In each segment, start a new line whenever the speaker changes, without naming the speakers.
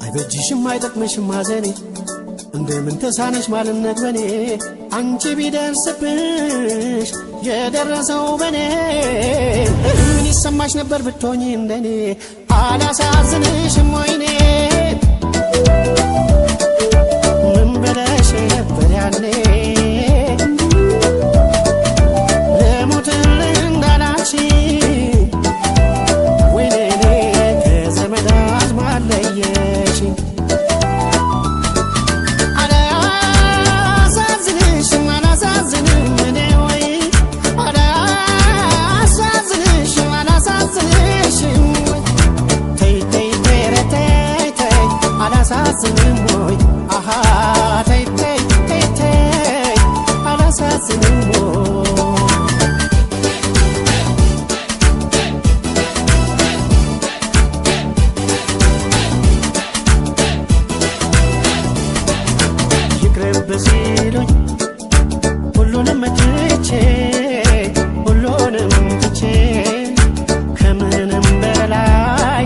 አይበጅሽም አይጠቅምሽም ማዘኔ እንደምን ተሳነሽ ማልነት በኔ አንቺ ቢደርስብሽ የደረሰው በኔ ምን ይሰማሽ ነበር ብትሆኚ እንደኔ አላሳዝንሽም ወይኔ ምን ብለሽ ነበር ያኔ ለሞትልኝ እንዳላንቺ ወይኔ ከዘመድ አዝማድ ለየሽኝ አላሳዝንም ወይ አሃ ተይ ተይ ተይ ተይ አላሳዝንም ይቅርብ ሲሉኝ ሁሉንም ትቼ ሁሉንም ትቼ ከምንም በላይ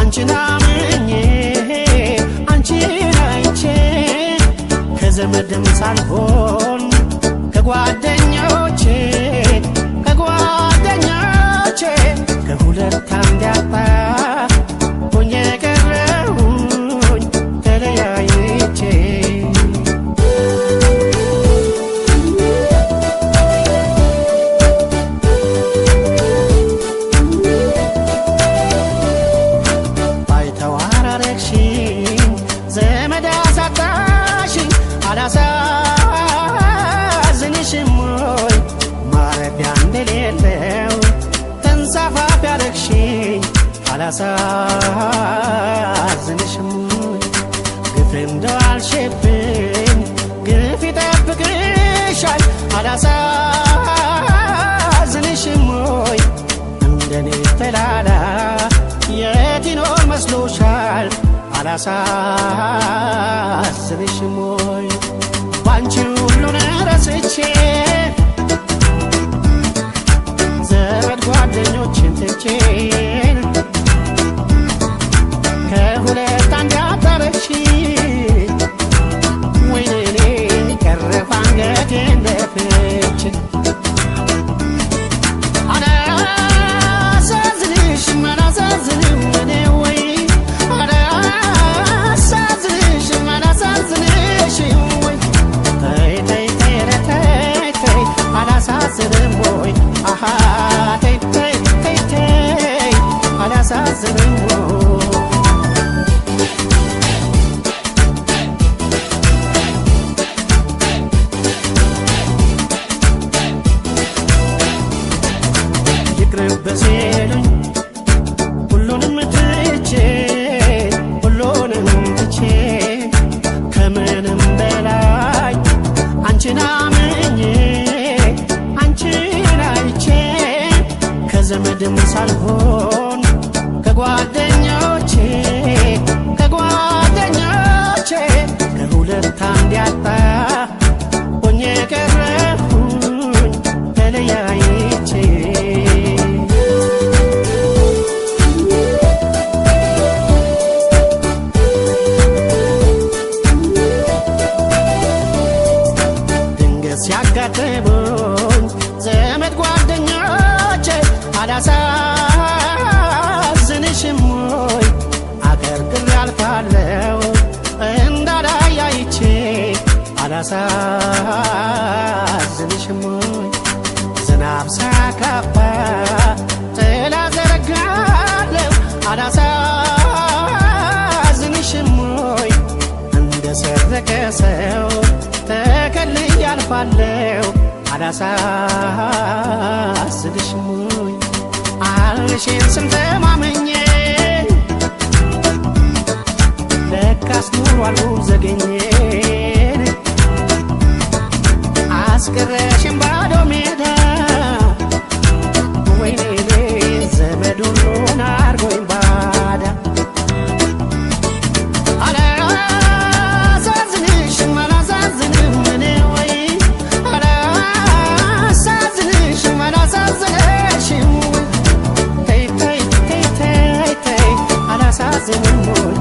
አንቺን አምኜ ከዘመድም ሳልሆን ከጓደኞቼ ከሁለት አንድ ያጣ ሆኜ ቀረሁኝ ተለያይቼ ባይተዋር አረግሽኝ ዘመድ አሳጣሽኝ አላሳዝንሽም ወይ ማረፊያ እንደሌለው ተንሳፋፊ አረግሽኝ አላሳዝንሽም ወይ ግፍ እንደዋልሽብኝ ግፍ ይጠብቅሻል አላሳዝንሽም ወይ እንደኔ ተላላ የት ይኖር መስሎሻል አላሳዝንሽም ወይ ባንቺ ሁሉን ረስቼ ዘመድ ጓደኞችን ትቼ ከሁለት አንድ አጣረሽኝ ወይኔ ቀረፍ አንገቴን ደፍቼ አላሳዝንሽም አላሳዝንም እኔ ወይ አላሳዝንም ወይ አሃ ተይ ተይ ተይ ተይ አላሳዝንም ይቅርብ ሲሉኝ ሁሉንም ትቼ ከምንም በላይ አንቺን አምኜ ከዘመድም ሳልሆን ከጓደኞቼ ከሁለት አንድ ያጣ ሆኜ ቀረሁኝ ተለያይቼ ድንገት ሲያጋጥሙኝ ዘመድ ጓደኞቼ አላሳዝንሽም ወይ አቀርቅሬ አልፋለሁ እንዳላያይቼ አላሳዝንሽም ወይ ዝናብ ሳያካፋ ጥላ ዘረጋለሁ አላሳዝንሽም ወይ እንደ ሰረቀ ሰው ተከልዬ አልፋለሁ አላሳዝንሽም ወይ አልሽን ስንተማመኘ ለካስ ኑሯል ዘገኘ አስቀረሽን ባዶ ሜዳ ወይኔ ዘመድ ሁሉን አርጎኝ ባዳ አላሳዝንሽም አላሳዝንም እኔ ወይ አላሳዝንሽም አላሳዝንሽም ወይ ተይ ተይ ተይ ተይ ተይ አላሳዝንም ወይ